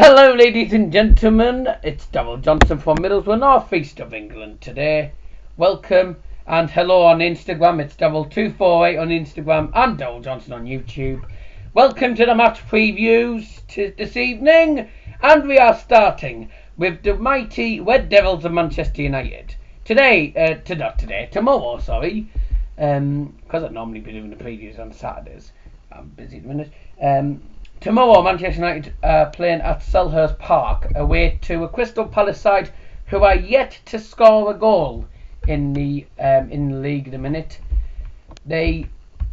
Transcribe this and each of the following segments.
Hello ladies and gentlemen, it's Double Johnson from Middlesbrough, North East of England today. Welcome and hello on Instagram, it's Double248 on Instagram and Double Johnson on YouTube. Welcome to the match previews this evening, and we are starting with the mighty Red Devils of Manchester United. Tomorrow, because I'd normally be doing the previews on Saturdays. I'm busy at the minute. Tomorrow, Manchester United are playing at Selhurst Park away to a Crystal Palace side who are yet to score a goal in the league at the minute. They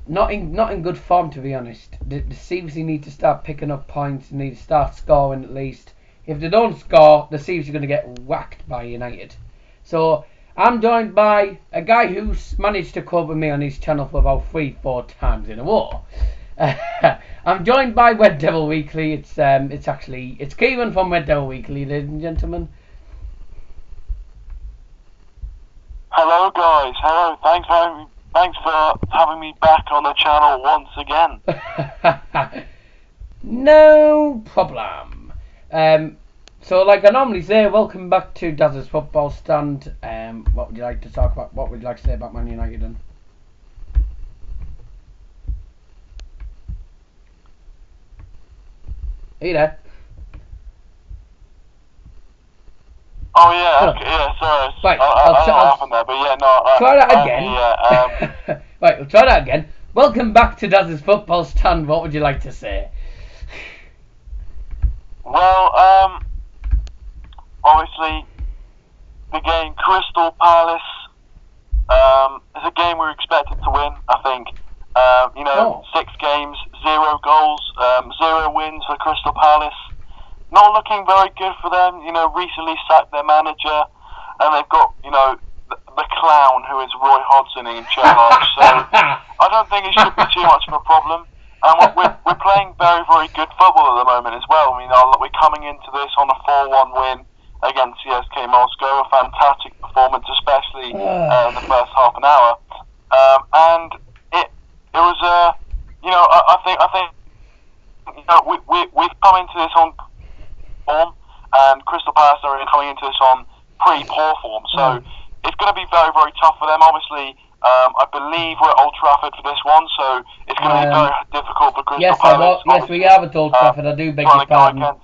not in good form, to be honest. They seriously need to start picking up points and need to start scoring at least. If they don't score, they're seriously going to get whacked by United. So I'm joined by a guy who's managed to cover me on his channel for about 3-4 times in a row. I'm joined by Red Devil Weekly. It's Kieran from Red Devil Weekly, ladies and gentlemen. Hello guys, hello. Thanks for having me back on the channel once again. No problem. So like I normally say, welcome back to Daz's Football Stand. What would you like to talk about? What would you like to say about Man United then? Are you there? Oh yeah, okay, yeah, sorry. Right, I don't know what happened there, but yeah, no. Try that again. Right, we'll try that again. Welcome back to Daz's Football Stand. What would you like to say? Well, obviously, the game Crystal Palace is a game we're expected to win, I think. 6 games, 0 goals, 0 wins for Crystal Palace. Not looking very good for them. Recently sacked their manager, and they've got, the clown who is Roy Hodgson in charge. So I don't think it should be too much of a problem. And we're playing very, very good football at the moment as well. I mean, we're coming into this on a 4-1 win against CSK Moscow. A fantastic performance, especially in the first half an hour. And it was I think we've come into this on form, and Crystal Palace are coming into this on pretty poor form. So it's going to be very, very tough for them. Obviously, I believe we're at Old Trafford for this one, so it's going to be very difficult for Crystal Palace. Yes, we are at Old Trafford. I do beg your pardon.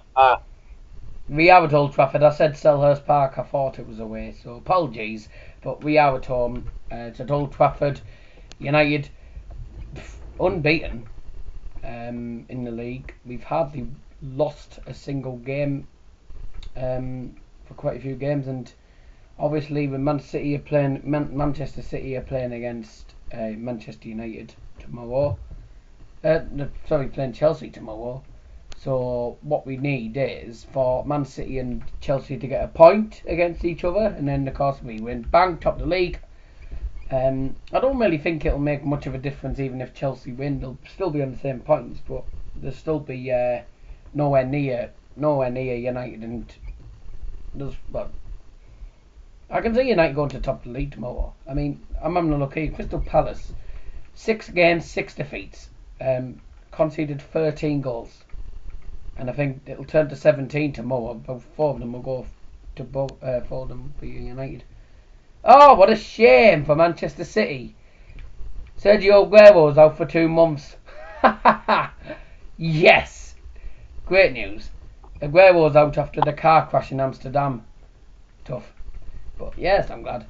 We are at Old Trafford. I said Selhurst Park. I thought it was away, so apologies. But we are at home. It's at Old Trafford. United unbeaten in the league. We've hardly lost a single game for quite a few games, and obviously when Manchester City are playing against Manchester United tomorrow. Playing Chelsea tomorrow. So what we need is for Man City and Chelsea to get a point against each other, and then of course we win. Bang, top the league. I don't really think it'll make much of a difference even if Chelsea win. They'll still be on the same points, but they'll still be nowhere near United. And I can see United going to top the league tomorrow. I mean, I'm having a look here. Crystal Palace, 6 games, 6 defeats, conceded 13 goals, and I think it'll turn to 17 tomorrow. About 4 of them will go to 4 of them for United. Oh, what a shame for Manchester City. Sergio Aguero's out for 2 months. Yes. Great news. Aguero's out after the car crash in Amsterdam. Tough. But yes, I'm glad.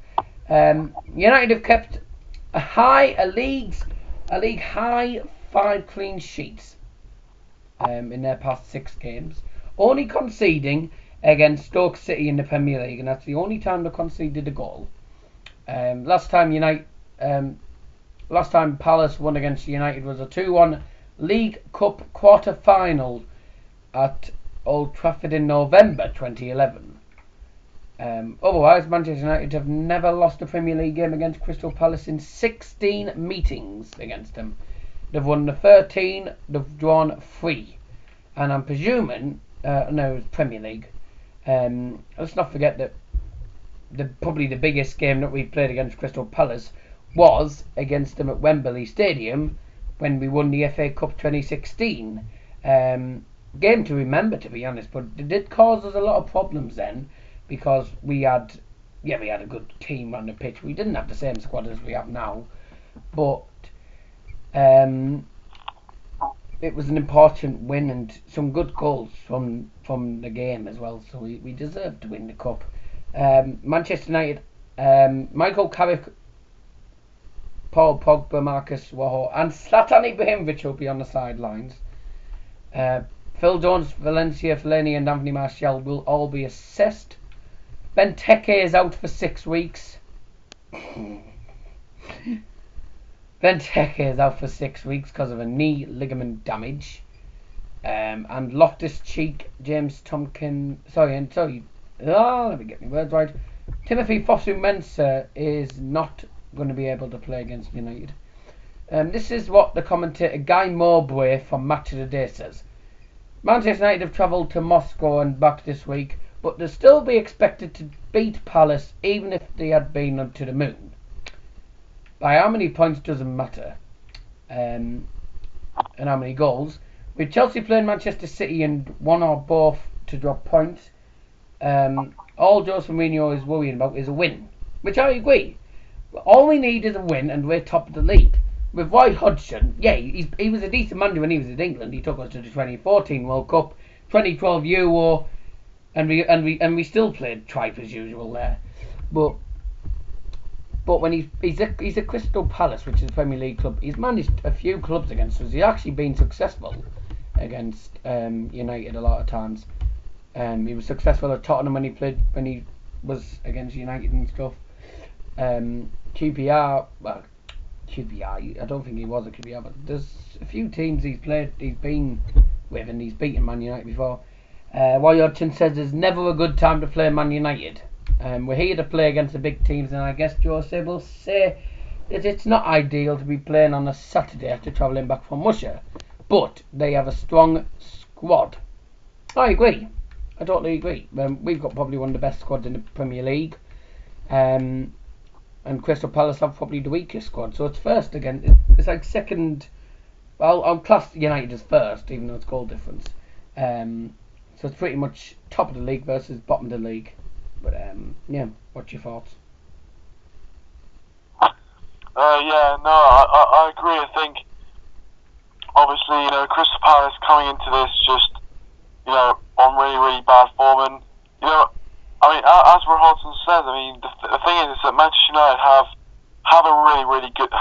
United have kept a league high 5 clean sheets in their past 6 games. Only conceding against Stoke City in the Premier League, and that's the only time they conceded a goal. Last time Palace won against United was a 2-1 League Cup quarter-final at Old Trafford in November 2011. Otherwise, Manchester United have never lost a Premier League game against Crystal Palace in 16 meetings against them. They've won the 13, they've drawn 3. And I'm presuming, no, it's Premier League. Let's not forget that probably the biggest game that we played against Crystal Palace was against them at Wembley Stadium when we won the FA Cup 2016. game to remember, to be honest. But it did cause us a lot of problems then, because we had a good team on the pitch. We didn't have the same squad as we have now, but it was an important win and some good goals from the game as well. So we deserved to win the cup. Manchester United, Michael Carrick, Paul Pogba, Marcus Rojo, and Zlatan Ibrahimovic will be on the sidelines. Phil Jones, Valencia, Fellaini, and Anthony Martial will all be assessed. Benteke is out for 6 weeks. Benteke is out for 6 weeks because of a knee ligament damage. And Loftus-Cheek, James Tomkin, let me get my words right. Timothy Fosu-Mensah is not going to be able to play against United. This is what the commentator Guy Mowbray from Match of the Day says. Manchester United have travelled to Moscow and back this week, but they'll still be expected to beat Palace even if they had been to the moon. By how many points doesn't matter, and how many goals. With Chelsea playing Manchester City and one or both to drop points, all Jose Mourinho is worrying about is a win, which I agree. All we need is a win and we're top of the league. With Roy Hodgson, he was a decent manager when he was in England. He took us to the 2014 World Cup, 2012 Euro, and we still played tripe as usual there. But when he's a Crystal Palace, which is a Premier League club, he's managed a few clubs against us. He's actually been successful against United a lot of times. He was successful at Tottenham when he was against United and stuff. QPR, I don't think he was a QPR, but there's a few teams he's been with, and he's beaten Man United before. Roy Hodgson says there's never a good time to play Man United. We're here to play against the big teams, and I guess Jose will say that it's not ideal to be playing on a Saturday after travelling back from Russia, but they have a strong squad. I agree. I totally agree. We've got probably one of the best squads in the Premier League. And Crystal Palace have probably the weakest squad, so it's first again. It's like second. Well, I'll class United as first, even though it's goal difference. So it's pretty much top of the league versus bottom of the league. But what's your thoughts? I agree. I think obviously Crystal Palace coming into this just on really really bad form, and as Hodgson says, the thing is that Manchester United have a really good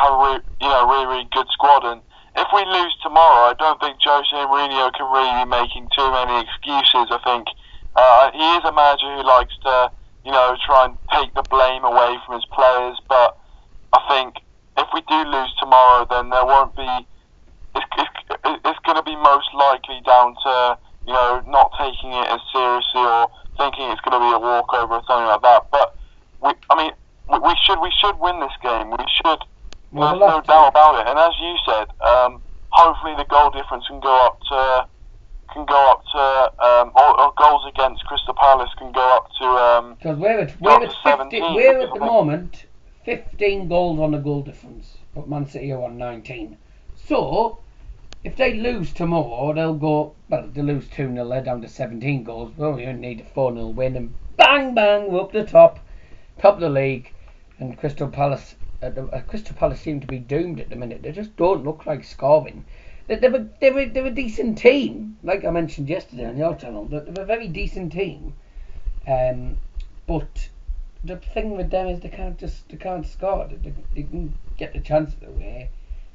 squad, and if we lose tomorrow, I don't think Jose Mourinho can really be making too many excuses. I think he is a manager who likes to try and take the blame away from his players, but I think if we do lose tomorrow, then there won't be. It's going to be most likely down to not taking it as seriously or thinking it's going to be a walkover or something like that. But we should win this game. We should. There's no doubt about it. And as you said, hopefully the goal difference can go up to or goals against Crystal Palace can go up to because we're at the moment 15 goals on the goal difference, but Man City are on 19. So if they lose tomorrow, they'll lose 2-0, they're down to 17 goals. Well, we only need a 4-0 win, and bang, we're up the top of the league. And Crystal Palace seem to be doomed at the minute. They just don't look like scoring. They're a decent team, like I mentioned yesterday on your channel. They're a very decent team, but the thing with them is they can't score. They can get the chances away.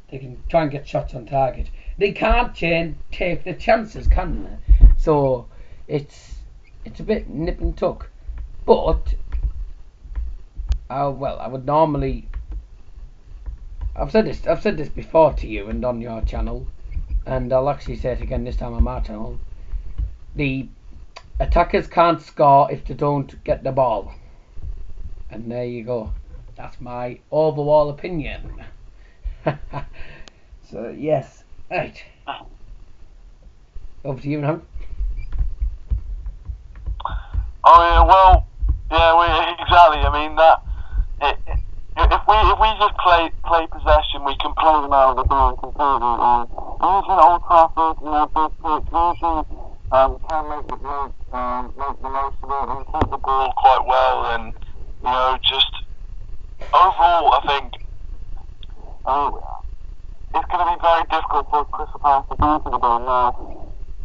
They can try and get shots on target. They can't take the chances, can they? So it's a bit nip and tuck. But I would normally. I've said this before to you and on your channel, and I'll actually say it again this time on my channel. The attackers can't score if they don't get the ball. And there you go. That's my overall opinion. So yes, right. Over to you now. Exactly. If we just play possession, we can play them out of the ball completely. Using Old Trafford, can make the most of it and keep the ball quite well, and just overall, I think it's going to be very difficult for Crystal Palace to get into the game now.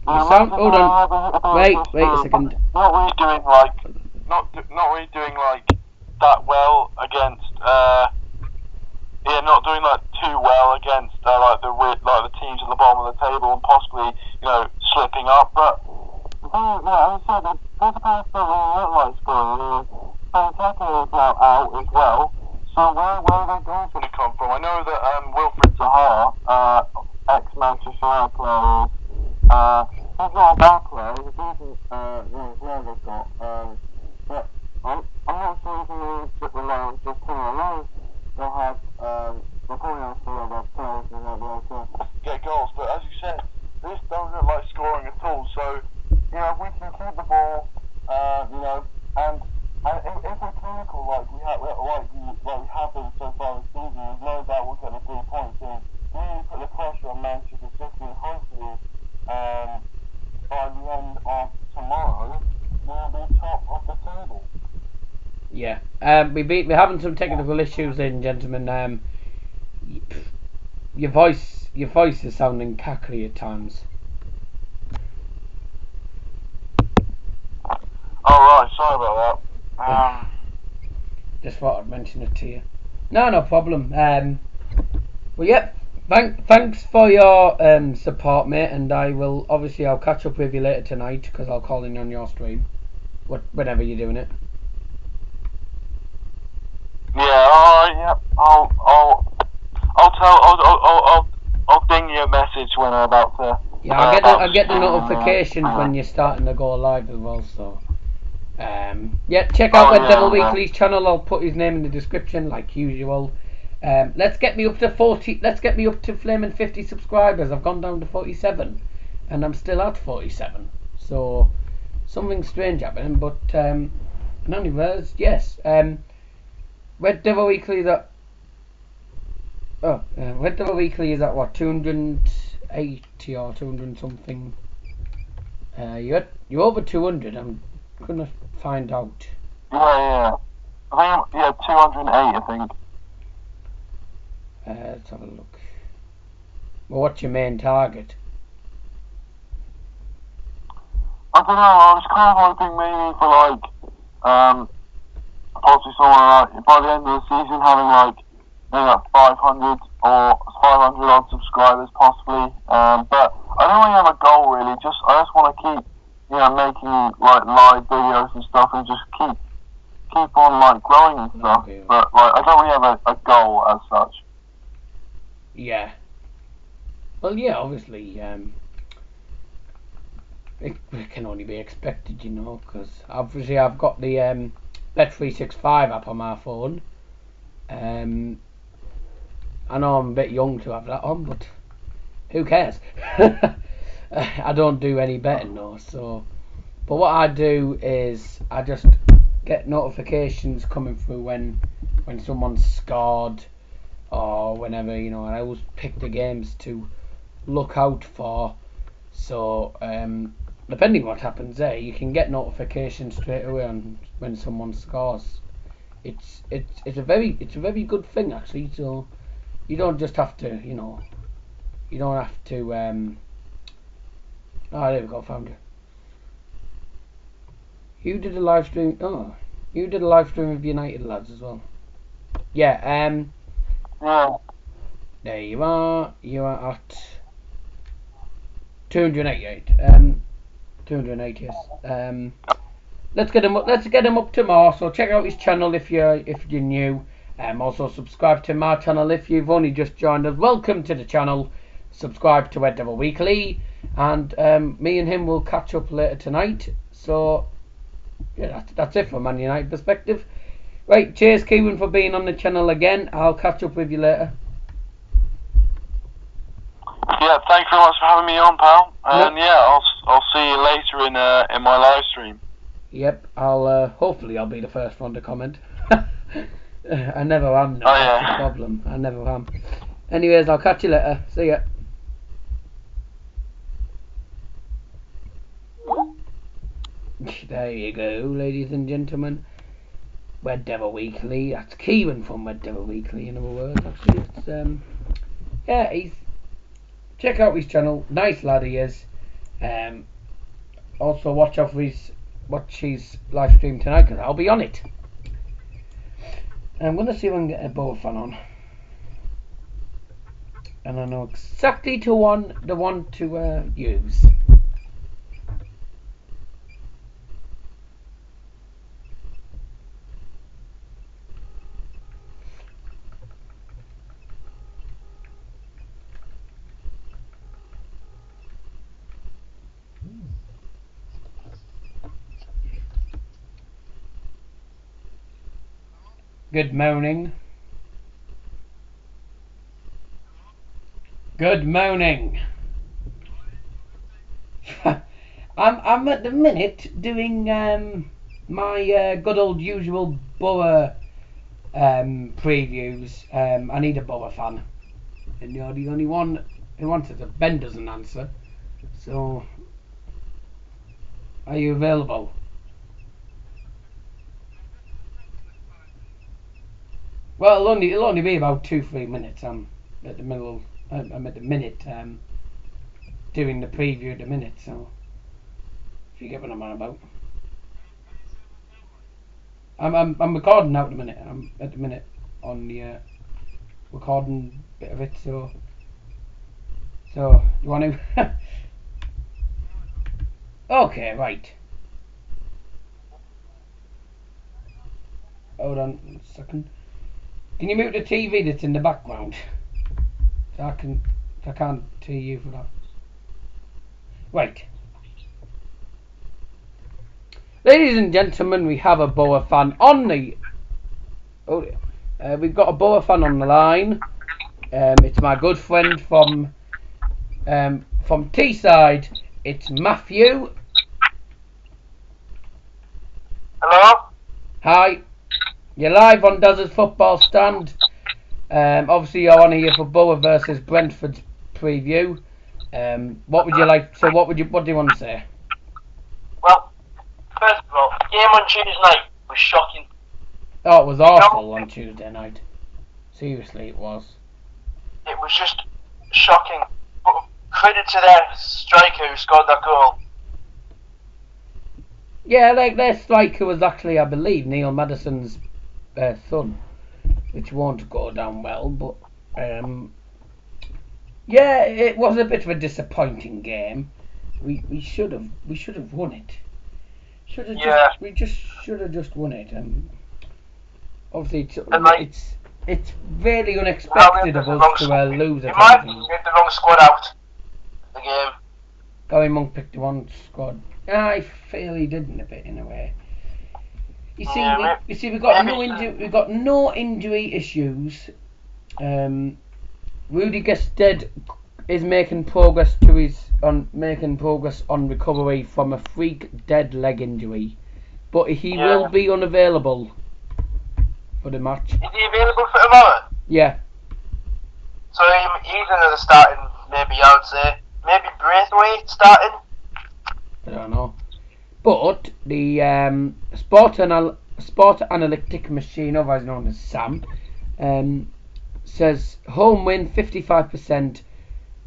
You sound. Hold on. Wait a second. Not really doing like that well against. Not doing like too well against like the teams at the bottom of the table, and possibly slipping up. But as I said, the Crystal Palace don't really look like scoring. Benteke is now out as well. So where are their goals going to come from? I know that Wilfried Zaha, ex-Manchester United player, he's not a bad player. He's a decent player they've got. But I'm not sure if we can rely on just him. I know they'll have they'll probably have some other players who will be able to get goals. But as you said, this don't look like scoring at all. So if we can keep the ball, and if we're clinical like we have been so far this season, there's no doubt we'll get the 3 points and really put the pressure on Manchester City, and hopefully by the end of tomorrow we'll be top of the table. Yeah. We're having some technical issues, ladies and gentlemen. Your voice is sounding cackly at times. Alright, sorry about that. Just thought I'd mention it to you. No problem. Well, yep. Thanks for your support, mate. And I'll catch up with you later tonight, because I'll call in on your stream, whenever you're doing it. Yeah. Alright. Yep. I'll ding you a message when I'm about to. Yeah, I'll get the notifications when you're starting to go live as well. So. Check out Red Devil Weekly's channel. I'll put his name in the description like usual. Let's get me up to 40. Let's get me up to flaming 50 subscribers. I've gone down to 47, and I'm still at 47. So something strange happening. But anyways, yes. Red Devil Weekly Red Devil Weekly is at what, 280 or 200 something. You're over 200. I'm gonna find out. Yeah. I think 208. I think. Let's have a look. Well, what's your main target? I don't know. I was kind of hoping maybe for possibly someone by the end of the season having maybe 500 or 500 odd subscribers possibly. But I don't really have a goal really. I just want to keep making live videos and stuff, and just keep on growing and stuff. Okay. But I don't really have a goal as such. Yeah. Well, yeah, obviously, it can only be expected, because obviously I've got the Bet365 app on my phone. I know I'm a bit young to have that on, but who cares? I don't do any betting though, so. But what I do is I just get notifications coming through when someone's scored, or whenever, I always pick the games to look out for. So depending what happens there, you can get notifications straight away on when someone scores. It's a very good thing actually. So you don't just have to, you don't have to. Oh, there we go, found it. You did a live stream. Oh, you did a live stream of United lads as well. Yeah. There you are. You are at 288. 208. Yes. Let's get him up. Let's get him up to more. So check out his channel if you're new. Also subscribe to my channel if you've only just joined us. Welcome to the channel. Subscribe to Red Devil Weekly, and me and him will catch up later tonight. So yeah, that's it from Man United perspective. Right, cheers Kieran for being on the channel again. I'll catch up with you later. Yeah, thanks very much for having me on, pal. And yeah, I'll see you later in my live stream. Yep, hopefully I'll be the first one to comment. I never am. No, that's the problem. I never am. Anyways, I'll catch you later. See ya. There you go, ladies and gentlemen. Red Devil Weekly. That's Kieran from Red Devil Weekly, in other words. Actually, it's yeah, check out his channel. Nice lad he is. Also watch his live stream tonight, because I'll be on it. I'm gonna see if I can get a Boro fan on, and I know exactly the one to use. Good morning. Good morning. I'm at the minute doing my good old usual Boro previews. I need a Boro fan, and you're the only one who wanted it. Ben doesn't answer, so are you available? Well, it'll only be about 2-3 minutes. I'm at the minute doing the preview at the minute, so if you get what I'm on about. I'm recording now at the minute. I'm at the minute on the recording bit of it, so you want to? Okay, right. Hold on a second. Can you mute the TV that's in the background? So I can't hear you for that. Right. Ladies and gentlemen, we have a Boro fan on the. We've got a Boro fan on the line. It's my good friend from Teesside. It's Matthew. Hello? Hi. You're live on Desert Football Stand. Obviously, you're on here for Boro versus Brentford's preview. What would you like? So, what do you want to say? Well, first of all, the game on Tuesday night was shocking. Oh, it was awful on Tuesday night. Seriously, it was. It was just shocking. But credit to their striker who scored that goal. Yeah, like their striker was actually, I believe, Neil Madison's son, which won't go down well. But yeah, it was a bit of a disappointing game. We should have won it. We just should have just won it. Obviously, it's really unexpected of us to lose it. You might get the wrong squad out the game. Gary Monk picked the wrong squad. I feel he didn't a bit in a way. You see, we got no injury issues. Rudy Gestede is making progress on recovery from a freak dead leg injury, but he will be unavailable for the match. Is he available for tomorrow? Yeah. So he's another starting. Maybe I would say Braithwaite starting. I don't know. But the sport analytic machine, otherwise known as SAM, says home win 55%.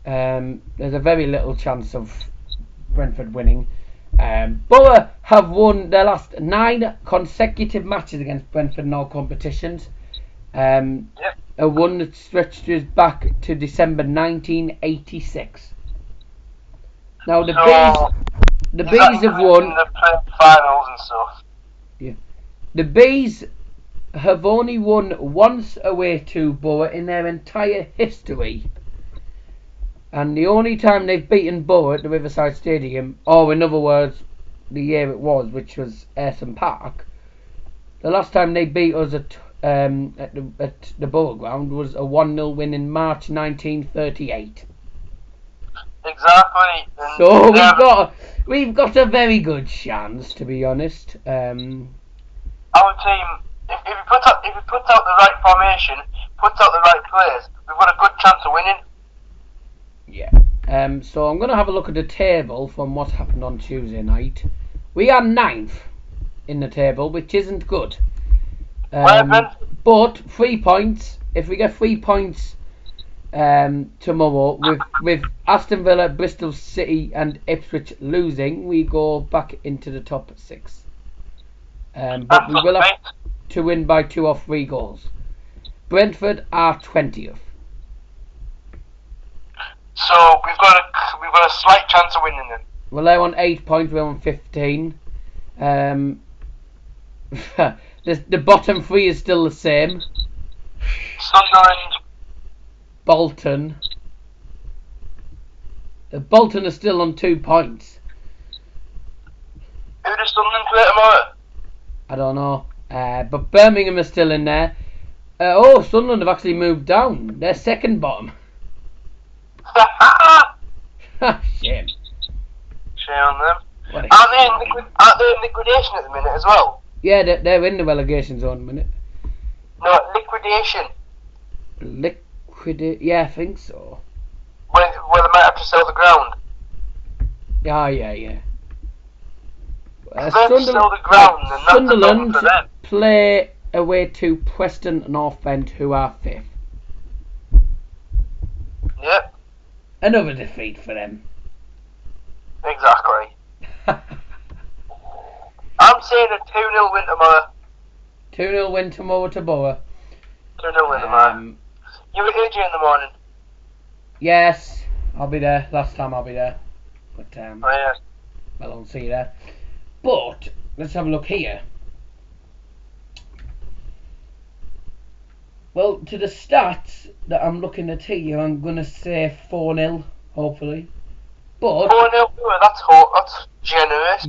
There's a very little chance of Brentford winning. Boro have won their last 9 consecutive matches against Brentford in all competitions. A one that stretches back to December 1986. Now the Bees have won. The finals and stuff. Yeah. The Bees have only won once away to Boro in their entire history. And the only time they've beaten Boro at the Riverside Stadium, or in other words, the year it was, which was Ayresome Park, the last time they beat us at the Boro ground was a 1-0 win in March 1938. Exactly. So we've got a very good chance, to be honest. Our team, if we put out the right formation, puts out the right players, we've got a good chance of winning. Yeah. So I'm going to have a look at the table from what happened on Tuesday night. We are 9th in the table, which isn't good. But 3 points. If we get 3 points tomorrow, with Aston Villa, Bristol City, and Ipswich losing, we go back into the top 6. But we will have to win by 2 or 3 goals. Brentford are 20th. So we've got a slight chance of winning then. Well, they're on 8 points. We're on 15. The bottom 3 is still the same. Sunderland. Bolton. Bolton are still on 2 points. Who does Sunderland play tomorrow? I don't know. But Birmingham are still in there. Sunderland have actually moved down. They're second bottom. Shame. Shame on them. Aren't they in liquidation at the minute as well? Yeah, they're in the relegation zone at the minute. No, liquidation. Yeah, I think so. Where they might have to sell the ground. Yeah. Sunderland play away to Preston North End, who are 5th. Yep. Another defeat for them. Exactly. I'm saying a 2-0 win tomorrow. 2-0 win tomorrow to Boro. 2-0 win tomorrow. You were AJ in the morning? Yes, I'll be there. Last time I'll be there. But yeah. I won't see you there. But let's have a look here. Well, to the stats that I'm looking at here, I'm gonna say 4-0, hopefully. But 4-0, that's generous.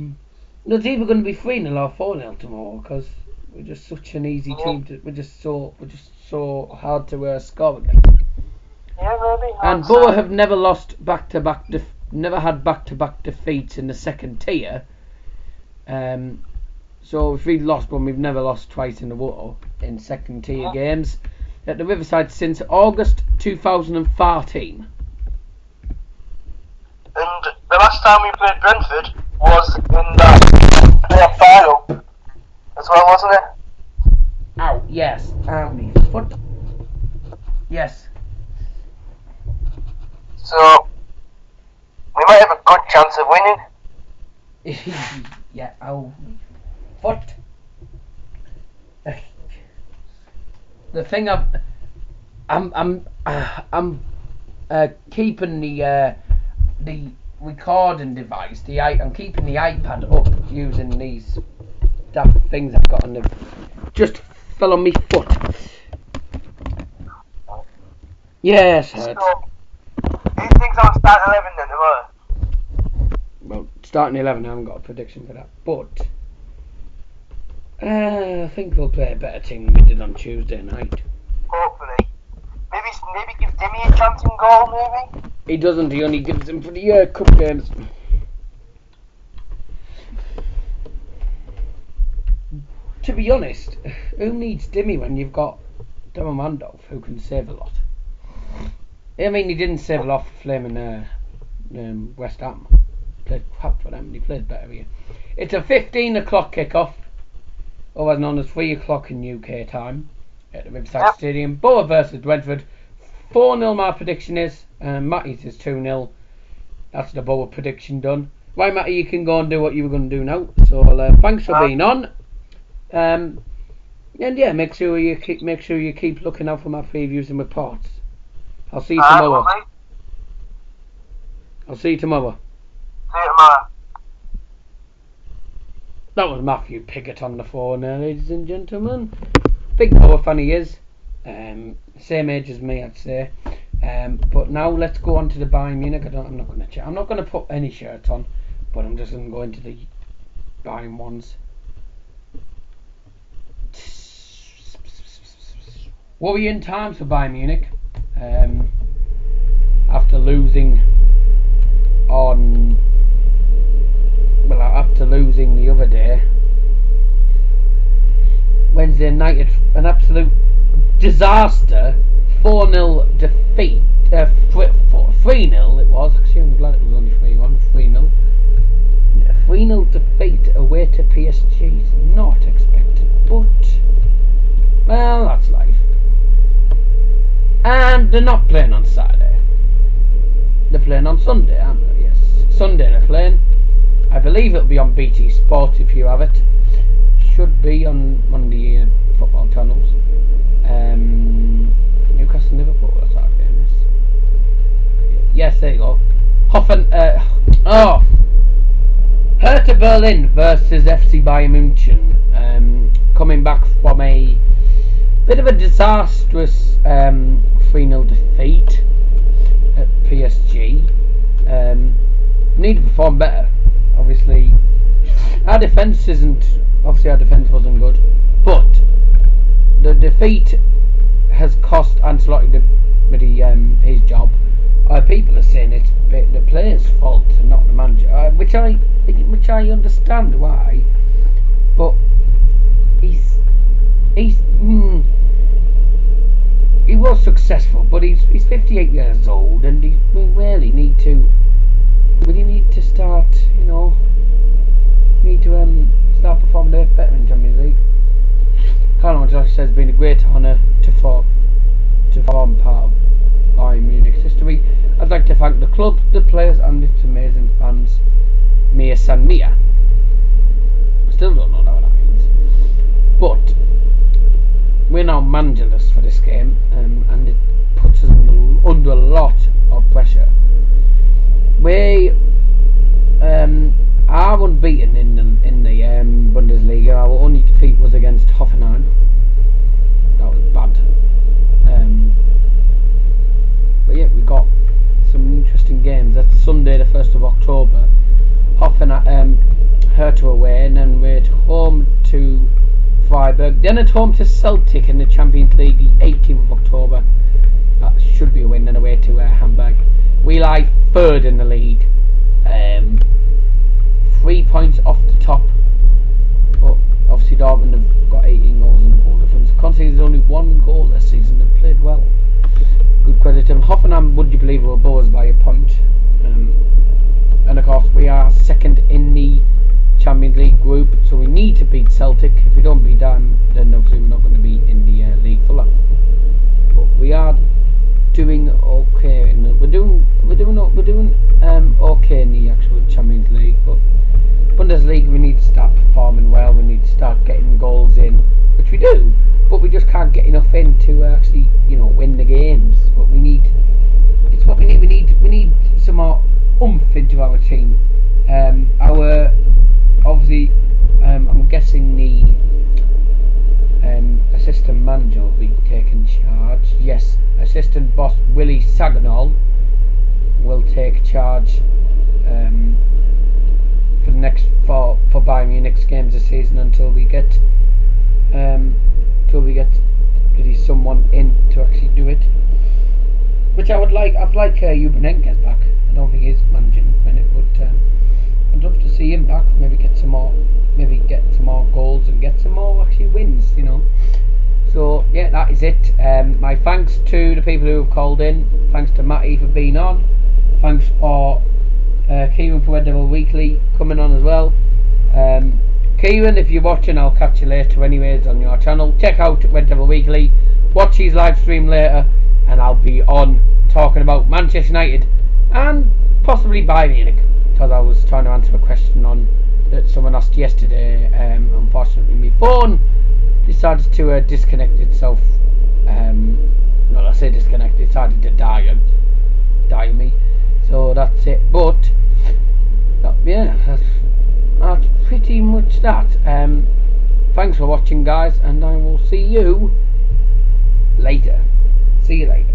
It's either going to be 3-0 or 4-0 tomorrow, because we're just such an easy team. We're just so hard to score against. Yeah, maybe. And Boro have never lost never had back-to-back defeats in the second tier. So if we've lost one, we've never lost twice in a row in second tier games at the Riverside since August 2014. And the last time we played Brentford was in that playoff final as well, wasn't it? Ow, yes. Ow, me foot. Yes. So, we might have a good chance of winning. Yeah, ow, me foot. The thing I'm keeping the recording device. I'm keeping the iPad up using these things I've got on the. Just fell on me foot. Yes, hurt. So, who thinks I'll start 11 then tomorrow? Well, starting 11, I haven't got a prediction for that, but I think we'll play a better team than we did on Tuesday night. Hopefully. Maybe give Dimmy a chance in goal, maybe? He doesn't, he only gives him for the cup games. To be honest, who needs Dimmy when you've got Damon Randolph, who can save a lot? I mean, he didn't save a lot for flaming West Ham. Played crap for them, he played better here. It's a 15 o'clock kickoff, otherwise known as 3 o'clock in UK time, at the Riverside Stadium. Boro versus Brentford. 4-0 my prediction is. Matty's is 2-0. That's the Boro prediction done. Right, Matty, you can go and do what you were going to do now. So thanks for being on. And yeah, make sure you keep looking out for my previews and reports. I'll see you tomorrow. I'll see you tomorrow. See you tomorrow. That was Matthew Piggott on the phone, ladies and gentlemen. Big Boro fan he is. Same age as me, I'd say. But now let's go on to the Bayern Munich. I'm not going to chat. I'm not going to put any shirts on, but I'm just going to go into the Bayern ones. Worrying times for Bayern Munich. After losing the other day, Wednesday night, it's an absolute disaster. 4-0 defeat. 3-0 it was. Actually, I'm glad it was only 3-1. 3-0. 3-0 defeat PSG is not expected, but well, that's life. And they're not playing on Saturday. They're playing on Sunday, aren't they? Yes, Sunday they're playing. I believe it'll be on BT Sport if you have it. Should be on one of the football channels. Newcastle Liverpool, that's our game. Yes, there you go. Hertha Berlin versus FC Bayern München. Coming back from a bit of a disastrous 3-0 defeat at PSG. Need to perform better. Obviously, our defence wasn't good, but the defeat has cost Ancelotti his job. People are saying it's the players' fault and not the manager, which I understand why, but he was successful, but he's 58 years old, and we really need to start, start performing better in Champions League. Carlo Ancelotti says it's been a great honour to form part of Bayern Munich's history. I'd like to thank the club, the players, and its amazing fans. Mia San Mia. I still don't know what that means, but we're now managerless for this game, and it puts us under a lot of pressure. We are unbeaten in the Bundesliga. Our only defeat was against Hoffenheim. That was bad. But yeah, we got some interesting games. That's Sunday, the 1st of October. Hertha away, and then we're at home to Freiburg. Then at home to Celtic in the Champions League, the 18th of October. That should be a win, and away to Hamburg. We lie third in the league. 3 points off the top, but obviously Dortmund have got 18 goals in the goal difference. Conceded only 1 goal this season. They've played well. Good credit to them. Hoffenheim, would you believe, were above us by a point. And of course we are second in the Champions League group, so we need to beat Celtic. If we don't beat them, then obviously we're not going to be in the league for long. But we are doing okay, and we're doing okay in the actual Champions League. But Bundesliga, we need to start performing well. We need to start getting goals in, which we do, but we just can't get enough in to actually, win the games. But we need We need some more oomph into our team. I'm guessing the assistant manager will be taking charge. Yes, assistant boss Willy Sagnol will take charge for the next for Bayern Munich's games this season until we get someone in to actually do it. Which I'd like Ubanenka's back. I don't think he's managing a minute, but I'd love to see him back. Maybe get some more goals and get some more actually wins. So yeah, that is it. My thanks to the people who have called in. Thanks to Matty for being on. Thanks for Kieran for Red Devil Weekly coming on as well. Kieran, if you're watching, I'll catch you later anyways on your channel. Check out Red Devil Weekly. Watch his live stream later, and I'll be on talking about Manchester United and possibly Bayern Munich, because I was trying to answer a question that someone asked yesterday. Unfortunately, my phone decided to disconnect itself. Well, I say disconnect, it decided to die on me. So that's it. But yeah, that's pretty much that. Thanks for watching, guys, and I will see you later. See you later.